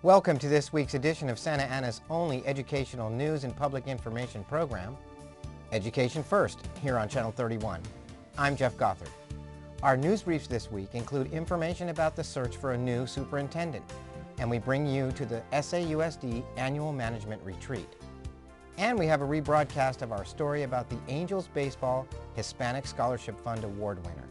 Welcome to this week's edition of Santa Ana's only educational news and public information program, Education First, here on Channel 31. I'm Jeff Gothard. Our news briefs this week include information about the search for a new superintendent, and we bring you to the SAUSD Annual Management Retreat. And we have a rebroadcast of our story about the Anngels Baseball Hispanic Scholarship Fund Award winner.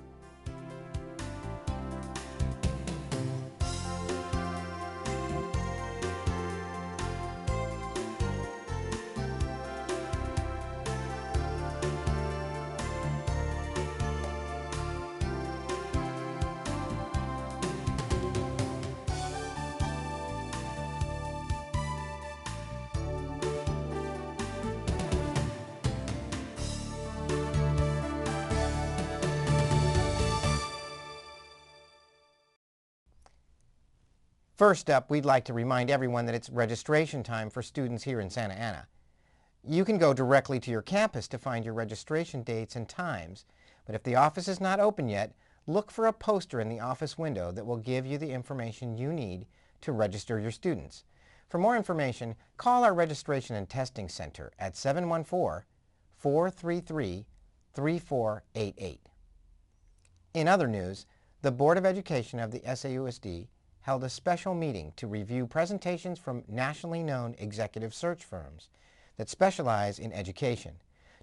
First up, we'd like to remind everyone that it's registration time for students here in Santa Ana. You can go directly to your campus to find your registration dates and times, but if the office is not open yet, look for a poster in the office window that will give you the information you need to register your students. For more information, call our Registration and Testing Center at 714-433-3488. In other news, the Board of Education of the SAUSD held a special meeting to review presentations from nationally known executive search firms that specialize in education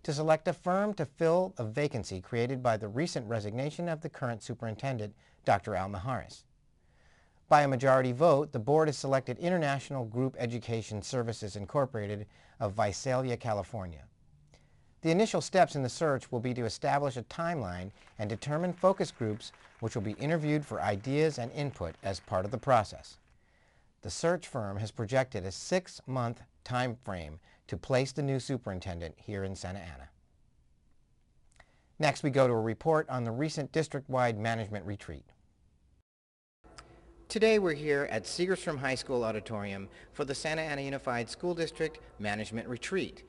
to select a firm to fill a vacancy created by the recent resignation of the current superintendent, Dr. Al Mijares. By a majority vote, the board has selected International Group Education Services Incorporated of Visalia, California. The initial steps in the search will be to establish a timeline and determine focus groups which will be interviewed for ideas and input as part of the process. The search firm has projected a 6-month time frame to place the new superintendent here in Santa Ana. Next, we go to a report on the recent district-wide management retreat. Today we're here at Segerstrom High School Auditorium for the Santa Ana Unified School District Management Retreat.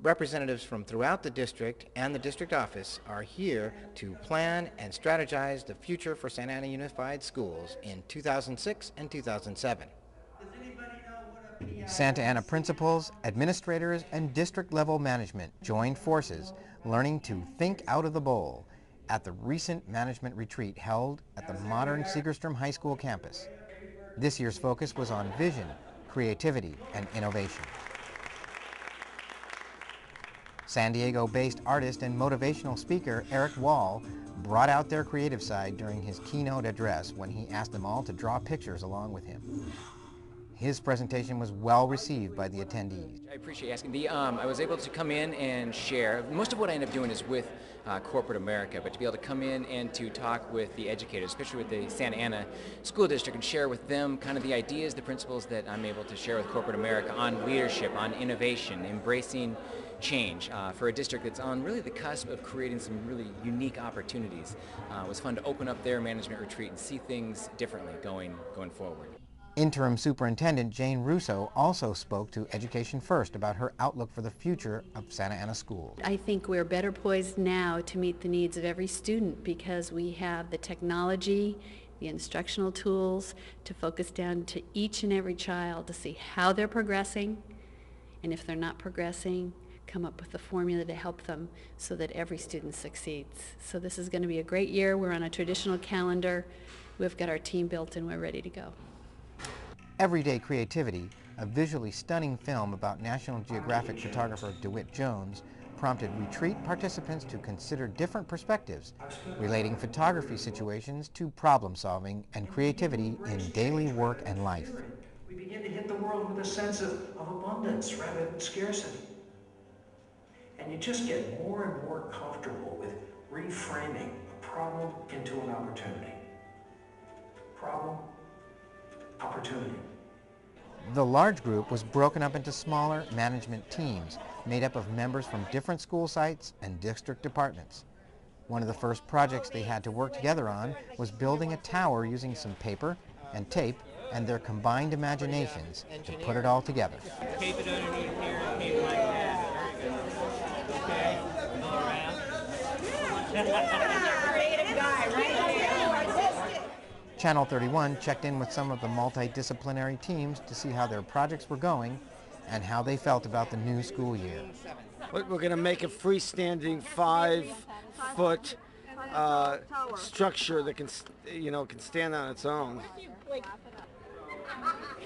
Representatives from throughout the district and the district office are here to plan and strategize the future for Santa Ana Unified Schools in 2006 and 2007. Santa Ana principals, administrators, and district-level management joined forces, learning to think out of the bowl at the recent management retreat held at the modern Segerstrom High School campus. This year's focus was on vision, creativity, and innovation. San Diego-based artist and motivational speaker Eric Wall brought out their creative side during his keynote address when he asked them all to draw pictures along with him. His presentation was well received by the attendees. I appreciate you asking. I was able to come in and share. Most of what I end up doing is with corporate America, but to be able to come in and to talk with the educators, especially with the Santa Ana School District, and share with them kind of the ideas, the principles that I'm able to share with corporate America on leadership, on innovation, embracing change for a district that's on really the cusp of creating some really unique opportunities. It was fun to open up their management retreat and see things differently going forward. Interim Superintendent Jane Russo also spoke to Education First about her outlook for the future of Santa Ana schools. I think we're better poised now to meet the needs of every student because we have the technology, the instructional tools to focus down to each and every child to see how they're progressing, and if they're not progressing, come up with a formula to help them so that every student succeeds. So this is going to be a great year. We're on a traditional calendar. We've got our team built and we're ready to go. Everyday Creativity, a visually stunning film about National Geographic photographer DeWitt Jones, prompted retreat participants to consider different perspectives relating photography situations to problem solving and creativity in daily work and life. We begin to hit the world with a sense of abundance rather than scarcity. And you just get more and more comfortable with reframing a problem into an opportunity. Problem, opportunity. The large group was broken up into smaller management teams made up of members from different school sites and district departments. One of the first projects they had to work together on was building a tower using some paper and tape and their combined imaginations to put it all together. Tape it underneath here, tape like that. Okay, all around. Creative guy, right? Channel 31 checked in with some of the multidisciplinary teams to see how their projects were going and how they felt about the new school year. We're going to make a freestanding 5-foot structure that can stand on its own.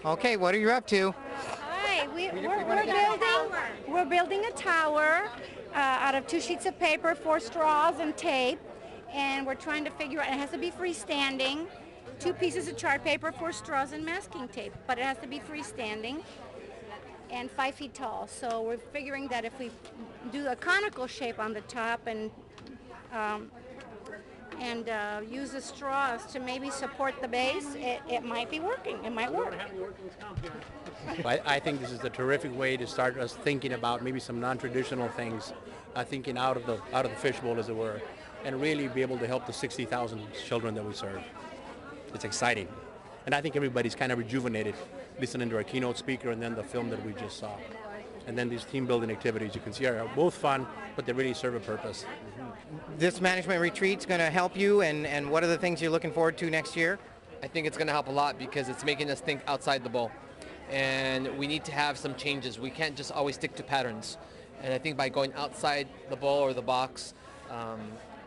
Okay, what are you up to? Hi, we're building a tower out of 2 sheets of paper, 4 straws, and tape. And we're trying to figure out, it has to be freestanding, 2 pieces of chart paper, 4 straws, and masking tape. But it has to be freestanding and 5 feet tall. So we're figuring that if we do a conical shape on the top and use the straws to maybe support the base, it might be working. It might work. I think this is a terrific way to start us thinking about maybe some non-traditional things, thinking out of the fishbowl, as it were, and really be able to help the 60,000 children that we serve. It's exciting, and I think everybody's kind of rejuvenated listening to our keynote speaker and then the film that we just saw. And then these team building activities you can see are both fun, but they really serve a purpose. This management retreat's going to help you, and what are the things you're looking forward to next year? I think it's going to help a lot because it's making us think outside the bowl. And we need to have some changes. We can't just always stick to patterns. And I think by going outside the bowl or the box,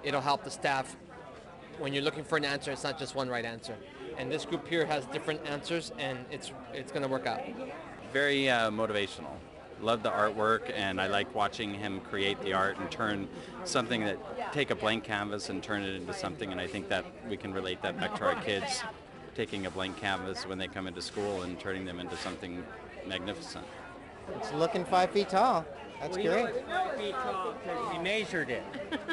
it'll help the staff. When you're looking for an answer, it's not just one right answer. And this group here has different answers, and it's going to work out. Very motivational. Love the artwork, and I like watching him create the art and turn something take a blank canvas and turn it into something, and I think that we can relate that back to our kids, taking a blank canvas when they come into school and turning them into something magnificent. It's looking 5 feet tall. That's great. It's 5 feet tall because we measured it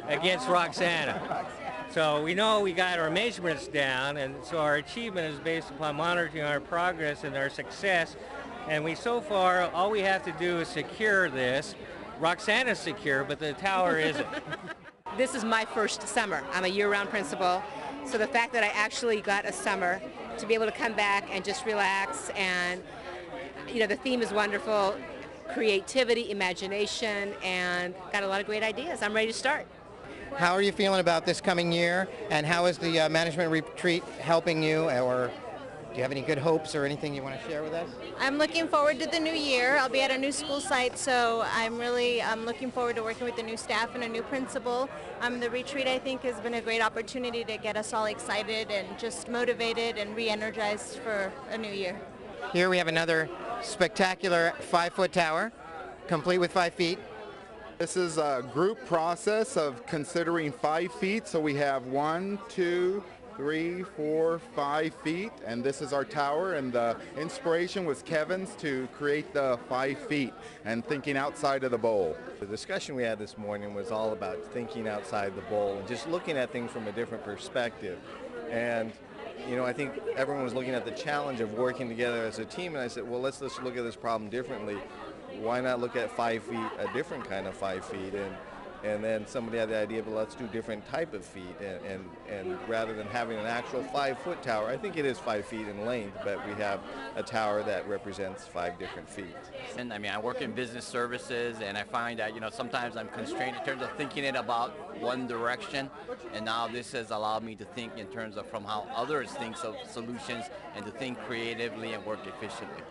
against Roxana. So we know we got our measurements down, and so our achievement is based upon monitoring our progress and our success. And so far, all we have to do is secure this. Roxana's secure, but the tower isn't. This is my first summer. I'm a year-round principal, so the fact that I actually got a summer to be able to come back and just relax, and the theme is wonderful, creativity, imagination, and got a lot of great ideas. I'm ready to start. How are you feeling about this coming year, and how is the management retreat helping you, or do you have any good hopes or anything you want to share with us? I'm looking forward to the new year. I'll be at a new school site, so I'm looking forward to working with the new staff and a new principal. The retreat, I think, has been a great opportunity to get us all excited and just motivated and re-energized for a new year. Here we have another spectacular 5-foot tower, complete with 5 feet. This is a group process of considering 5 feet, so we have 1, 2, 3, 4, 5 feet, and this is our tower, and the inspiration was Kevin's to create the 5 feet and thinking outside of the bowl. The discussion we had this morning was all about thinking outside the bowl and just looking at things from a different perspective. And I think everyone was looking at the challenge of working together as a team, and I said, well, let's look at this problem differently. Why not look at 5 feet, a different kind of 5 feet? And then somebody had the idea, but let's do different type of feet, and rather than having an actual 5-foot tower, I think it is 5 feet in length, but we have a tower that represents 5 different feet. And I work in business services, and I find that sometimes I'm constrained in terms of thinking it about one direction, and now this has allowed me to think in terms of from how others think of solutions and to think creatively and work efficiently.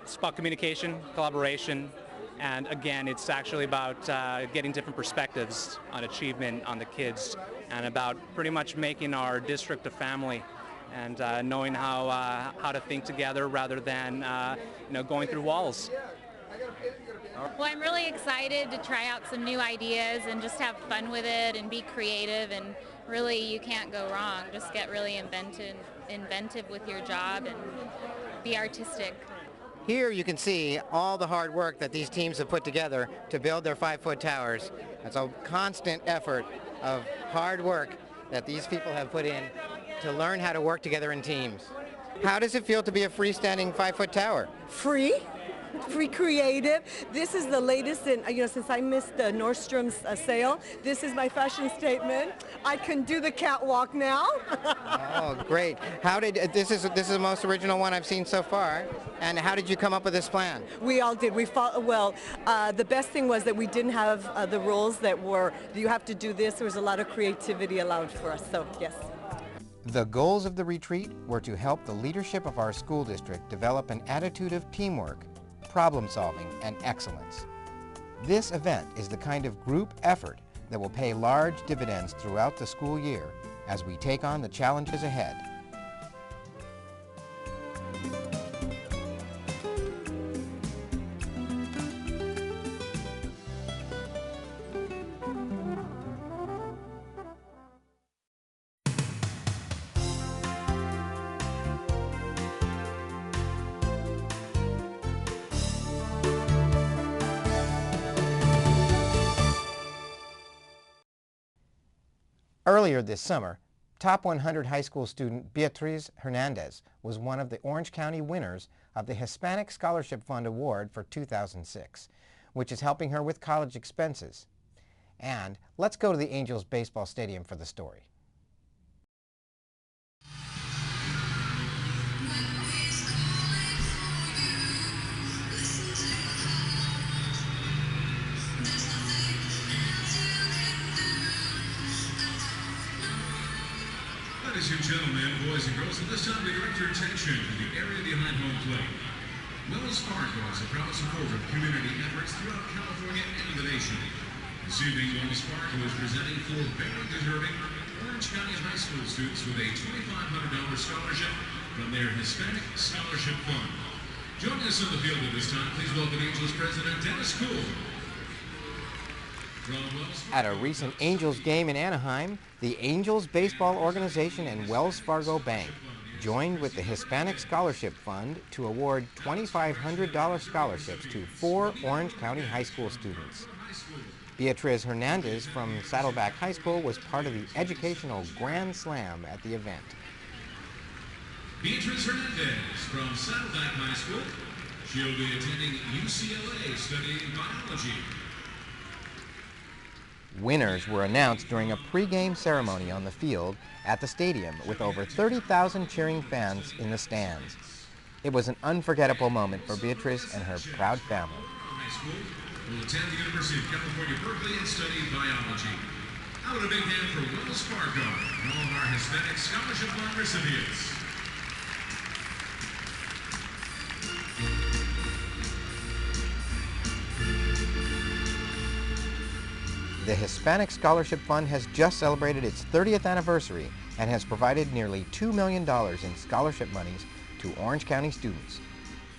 It's about communication, collaboration. And again, it's actually about getting different perspectives on achievement on the kids, and about pretty much making our district a family, and knowing how to think together rather than going through walls. Well, I'm really excited to try out some new ideas and just have fun with it and be creative, and really you can't go wrong. Just get really inventive with your job and be artistic. Here you can see all the hard work that these teams have put together to build their 5-foot towers. It's a constant effort of hard work that these people have put in to learn how to work together in teams. How does it feel to be a freestanding 5-foot tower? Free creative. This is the latest in, since I missed the Nordstrom's sale, this is my fashion statement. I can do the catwalk now. Oh, great. This is the most original one I've seen so far. And how did you come up with this plan? We all did. The best thing was that we didn't have the rules that were, you have to do this. There was a lot of creativity allowed for us, so yes. The goals of the retreat were to help the leadership of our school district develop an attitude of teamwork, problem solving, and excellence. This event is the kind of group effort that will pay large dividends throughout the school year as we take on the challenges ahead. Earlier this summer, top 100 high school student Beatriz Hernandez was one of the Orange County winners of the Hispanic Scholarship Fund Award for 2006, which is helping her with college expenses. And let's go to the Anngels baseball stadium for the story. Ladies and gentlemen, boys and girls, at this time we direct your attention to the area behind home plate. Wells Fargo is a proud supporter of community efforts throughout California and the nation. This evening, Wells Fargo is presenting four very deserving Orange County high school students with a $2,500 scholarship from their Hispanic Scholarship Fund. Joining us on the field at this time, please welcome Anngels President Dennis Kuhl. At a recent Angels game in Anaheim, the Angels Baseball Organization and Wells Fargo Bank joined with the Hispanic Scholarship Fund to award $2,500 scholarships to 4 Orange County high school students. Beatriz Hernandez from Saddleback High School was part of the educational Grand Slam at the event. Beatriz Hernandez from Saddleback High School. She'll be attending UCLA studying biology. Winners were announced during a pregame ceremony on the field at the stadium with over 30,000 cheering fans in the stands. It was an unforgettable moment for Beatriz and her proud family. High school will attend the University of California, Berkeley and study biology. How about a big hand for Wells Fargo and all of our Hispanic Scholarship Fund recipients. The Hispanic Scholarship Fund has just celebrated its 30th anniversary and has provided nearly $2 million in scholarship monies to Orange County students.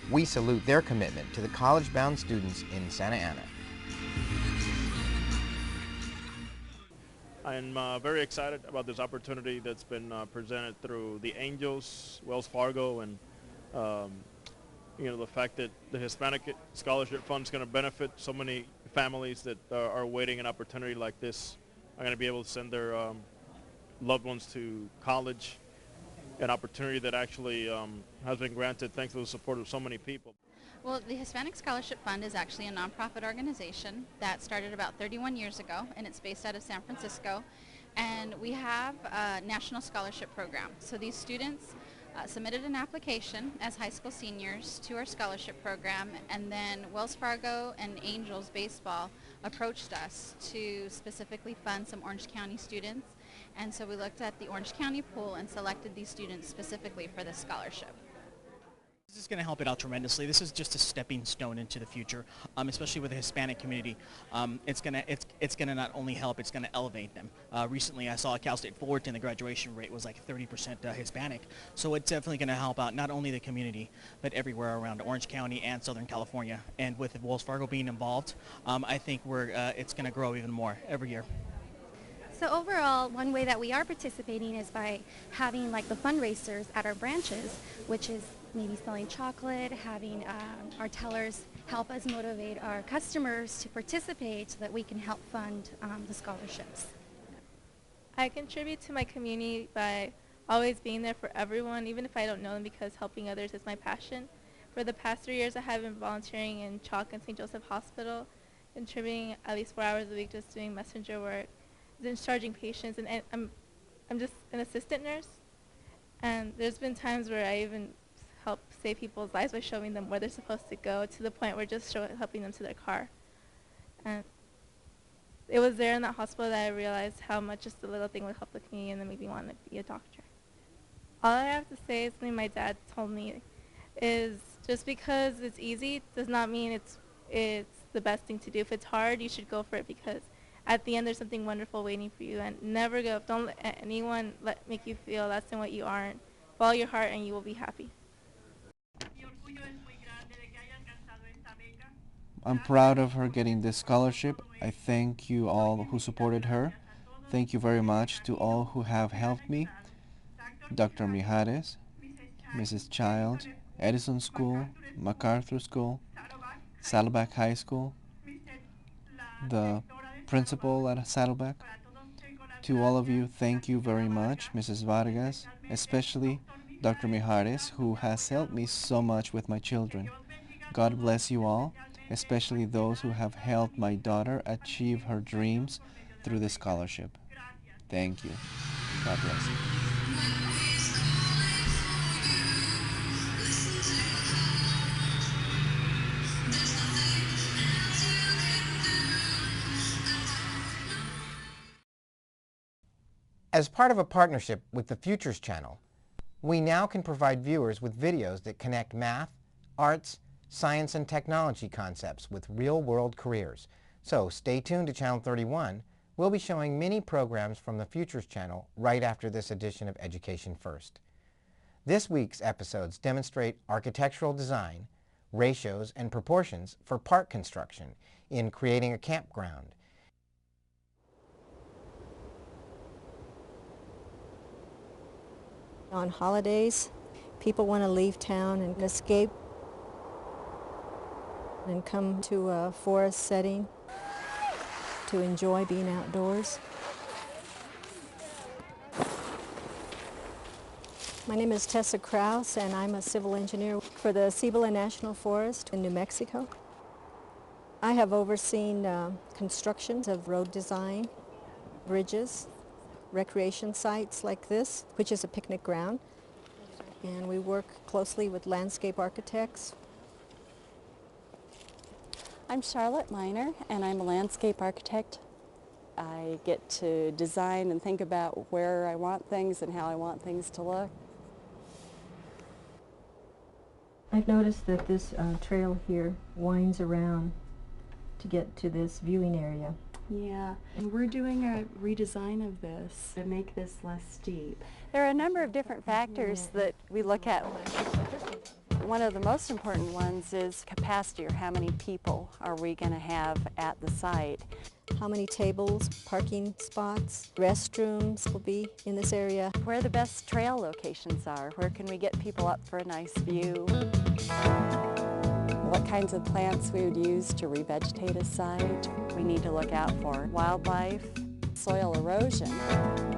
We salute their commitment to the college-bound students in Santa Ana. I'm very excited about this opportunity that's been presented through the Anngels, Wells Fargo, and the fact that the Hispanic Scholarship Fund is going to benefit so many families that are waiting an opportunity like this are going to be able to send their loved ones to college, an opportunity that actually has been granted thanks to the support of so many people. Well, the Hispanic Scholarship Fund is actually a nonprofit organization that started about 31 years ago, and it's based out of San Francisco. And we have a national scholarship program. So these students submitted an application as high school seniors to our scholarship program, and then Wells Fargo and Anngels Baseball approached us to specifically fund some Orange County students, and so we looked at the Orange County pool and selected these students specifically for the scholarship. This is going to help it out tremendously. This is just a stepping stone into the future, especially with the Hispanic community. It's going to not only help, it's going to elevate them. Recently, I saw at Cal State Fullerton, the graduation rate was like 30% Hispanic. So it's definitely going to help out not only the community, but everywhere around Orange County and Southern California. And with Wells Fargo being involved, I think it's going to grow even more every year. So overall, one way that we are participating is by having like the fundraisers at our branches, which is maybe selling chocolate, having our tellers help us motivate our customers to participate so that we can help fund the scholarships. I contribute to my community by always being there for everyone, even if I don't know them, because helping others is my passion. For the past 3 years, I have been volunteering in Chalk and St. Joseph Hospital, contributing at least 4 hours a week just doing messenger work, discharging patients, and I'm just an assistant nurse. And there's been times where I even help save people's lives by showing them where they're supposed to go, to the point where just helping them to their car. And it was there in that hospital that I realized how much just a little thing would help the community, and then made me want to be a doctor. All I have to say is something my dad told me is just because it's easy does not mean it's the best thing to do. If it's hard, you should go for it because at the end there's something wonderful waiting for you. And never give up. Don't let anyone make you feel less than what you aren't. Follow your heart and you will be happy. I'm proud of her getting this scholarship. I thank you all who supported her. Thank you very much to all who have helped me. Dr. Mijares, Mrs. Child, Edison School, MacArthur School, Saddleback High School, the principal at Saddleback. To all of you, thank you very much, Mrs. Vargas, especially Dr. Mijares, who has helped me so much with my children. God bless you all, especially those who have helped my daughter achieve her dreams through this scholarship. Thank you. God bless you. As part of a partnership with the Futures Channel, we now can provide viewers with videos that connect math, arts, science, and technology concepts with real-world careers. So stay tuned to Channel 31. We'll be showing many programs from the Futures Channel right after this edition of Education First. This week's episodes demonstrate architectural design, ratios, and proportions for park construction in creating a campground. On holidays, people want to leave town and escape and come to a forest setting to enjoy being outdoors. My name is Tessa Krause, and I'm a civil engineer for the Cibola National Forest in New Mexico. I have overseen constructions of road design, bridges, recreation sites like this, which is a picnic ground. And we work closely with landscape architects. I'm Charlotte Miner, and I'm a landscape architect. I get to design and think about where I want things and how I want things to look. I've noticed that this trail here winds around to get to this viewing area. Yeah, and we're doing a redesign of this to make this less steep. There are a number of different factors that we look at. One of the most important ones is capacity, or how many people are we going to have at the site. How many tables, parking spots, restrooms will be in this area. Where the best trail locations are. Where can we get people up for a nice view? What kinds of plants we would use to revegetate a site. We need to look out for wildlife, soil erosion.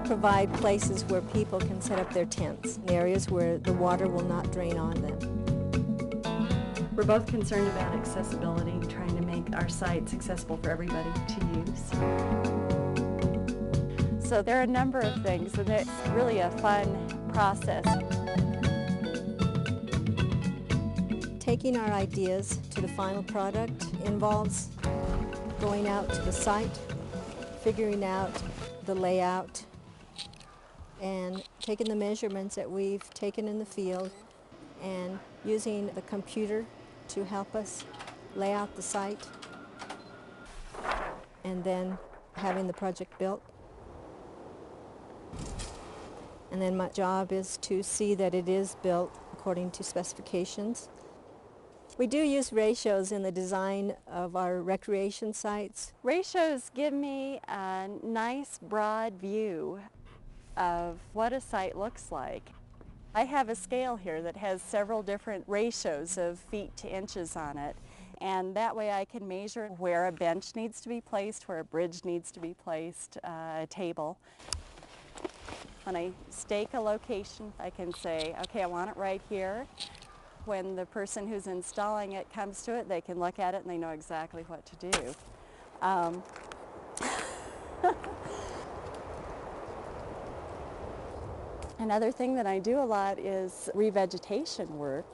Provide places where people can set up their tents, areas where the water will not drain on them. We're both concerned about accessibility, trying to make our sites accessible for everybody to use. So there are a number of things, and it's really a fun process. Taking our ideas to the final product involves going out to the site, figuring out the layout, and taking the measurements that we've taken in the field and using the computer to help us lay out the site, and then having the project built. And then my job is to see that it is built according to specifications. We do use ratios in the design of our recreation sites. Ratios give me a nice broad view of what a site looks like. I have a scale here that has several different ratios of feet to inches on it, and that way I can measure where a bench needs to be placed, where a bridge needs to be placed, a table. When I stake a location, I can say, okay, I want it right here. When the person who's installing it comes to it, they can look at it and they know exactly what to do. Another thing that I do a lot is revegetation work,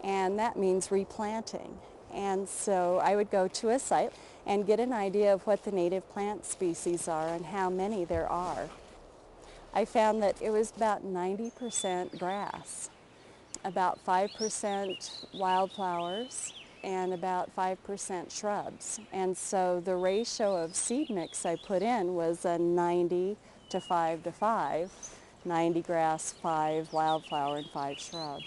and that means replanting. And so I would go to a site and get an idea of what the native plant species are and how many there are. I found that it was about 90% grass, about 5% wildflowers, and about 5% shrubs. And so the ratio of seed mix I put in was a 90 to 5 to 5, 90 grass, 5 wildflower, and 5 shrub.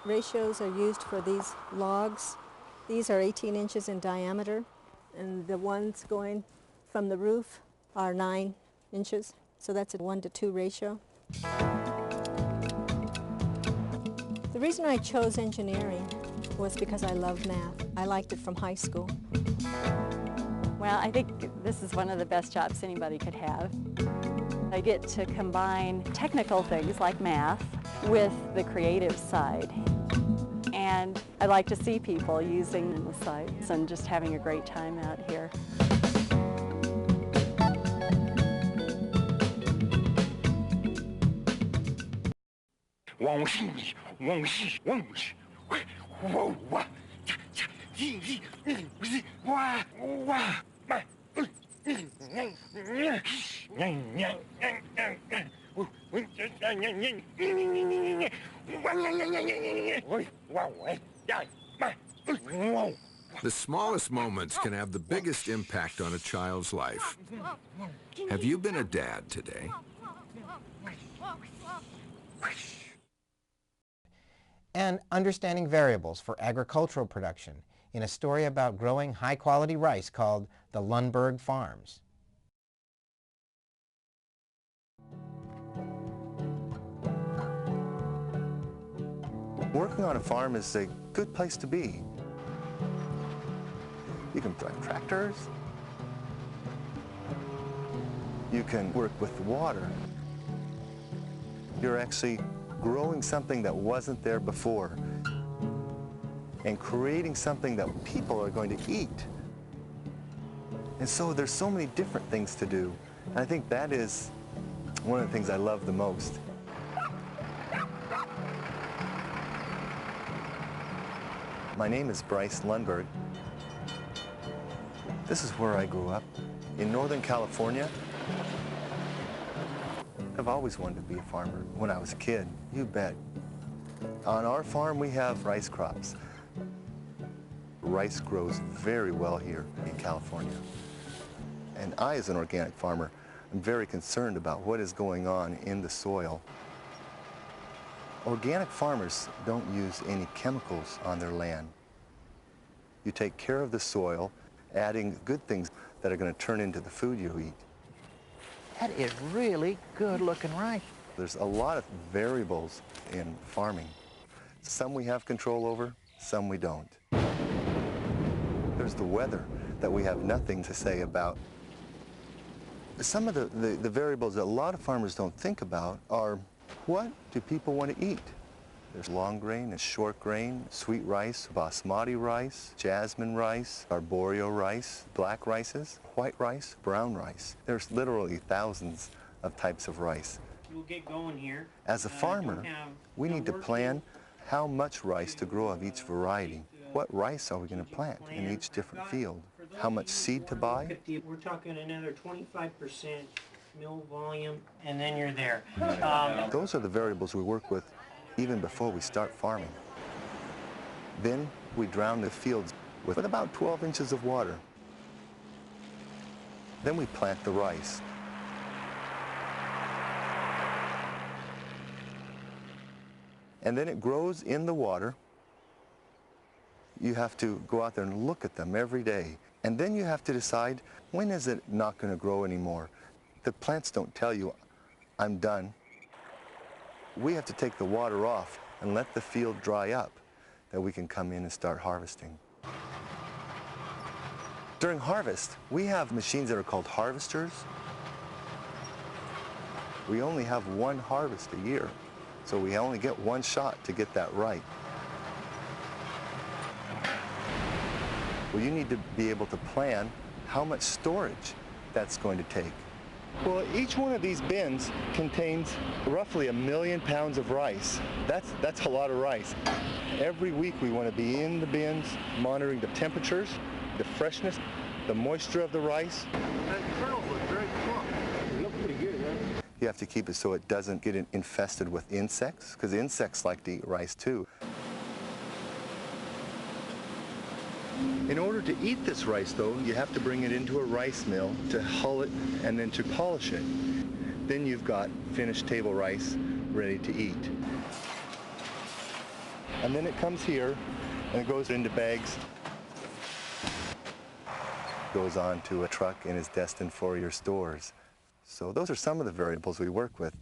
Ratios are used for these logs. These are 18 inches in diameter, and the ones going from the roof are 9 inches. So that's a 1:2 ratio. The reason I chose engineering was because I love math. I liked it from high school. Well, I think this is one of the best jobs anybody could have. I get to combine technical things like math with the creative side. And I like to see people using the sites and just having a great time out here. The smallest moments can have the biggest impact on a child's life. Have you been a dad today? And understanding variables for agricultural production in a story about growing high-quality rice called the Lundberg Farms. Working on a farm is a good place to be. You can drive tractors. You can work with water. You're actually growing something that wasn't there before and creating something that people are going to eat. And so there's so many different things to do. And I think that is one of the things I love the most. My name is Bryce Lundberg. This is where I grew up, in Northern California. I've always wanted to be a farmer when I was a kid, you bet. On our farm, we have rice crops. Rice grows very well here in California. And I, as an organic farmer, am very concerned about what is going on in the soil. Organic farmers don't use any chemicals on their land. You take care of the soil, adding good things that are going to turn into the food you eat. That is really good-looking rice. There's a lot of variables in farming. Some we have control over, some we don't. There's the weather that we have nothing to say about. Some of the variables that a lot of farmers don't think about are, what do people want to eat? There's long grain and short grain, sweet rice, basmati rice, jasmine rice, arboreal rice, black rices, white rice, brown rice. There's literally thousands of types of rice. We'll get going here. As a farmer, we need to plan how much rice to grow of each variety. What rice are we going to plant in each different field? How much seed to buy? We're talking another 25% mill volume, and then you're there. Those are the variables we work with even before we start farming. Then we drown the fields with about 12 inches of water. Then we plant the rice. And then it grows in the water. You have to go out there and look at them every day. And then you have to decide, when is it not going to grow anymore? The plants don't tell you, I'm done. We have to take the water off and let the field dry up, that we can come in and start harvesting. During harvest, we have machines that are called harvesters. We only have one harvest a year, so we only get one shot to get that right. Well, you need to be able to plan how much storage that's going to take. Well, each one of these bins contains roughly 1 million pounds of rice. That's a lot of rice. Every week we want to be in the bins, monitoring the temperatures, the freshness, the moisture of the rice. The kernels look very You have to keep it so it doesn't get infested with insects, because insects like to eat rice too. In order to eat this rice, though, you have to bring it into a rice mill to hull it and then to polish it. Then you've got finished table rice ready to eat. And then it comes here and it goes into bags, goes on to a truck and is destined for your stores. So those are some of the variables we work with.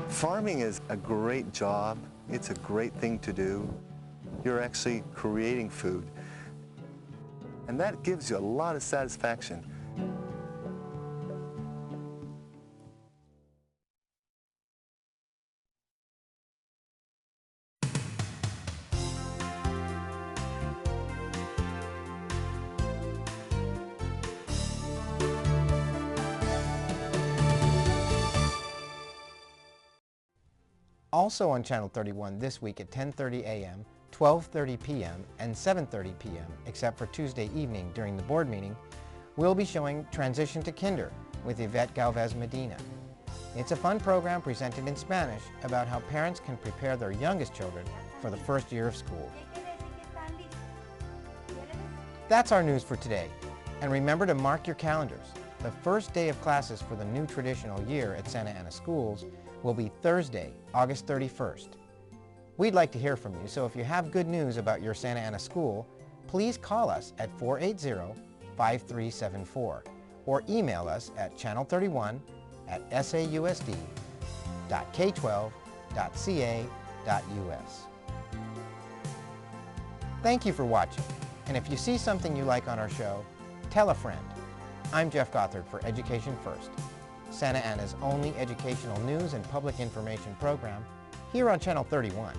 Farming is a great job. It's a great thing to do. You're actually creating food. And that gives you a lot of satisfaction. Also on Channel 31 this week at 10:30 a.m., 12:30 p.m., and 7:30 p.m., except for Tuesday evening during the board meeting, we'll be showing Transition to Kinder with Yvette Galvez Medina. It's a fun program presented in Spanish about how parents can prepare their youngest children for the first year of school. That's our news for today. And remember to mark your calendars. The first day of classes for the new traditional year at Santa Ana schools will be Thursday, August 31st. We'd like to hear from you, so if you have good news about your Santa Ana school, please call us at 480-5374 or email us at channel31@sausd.k12.ca.us. Thank you for watching, and if you see something you like on our show, tell a friend. I'm Jeff Gothard for Education First, Santa Ana's only educational news and public information program here on Channel 31.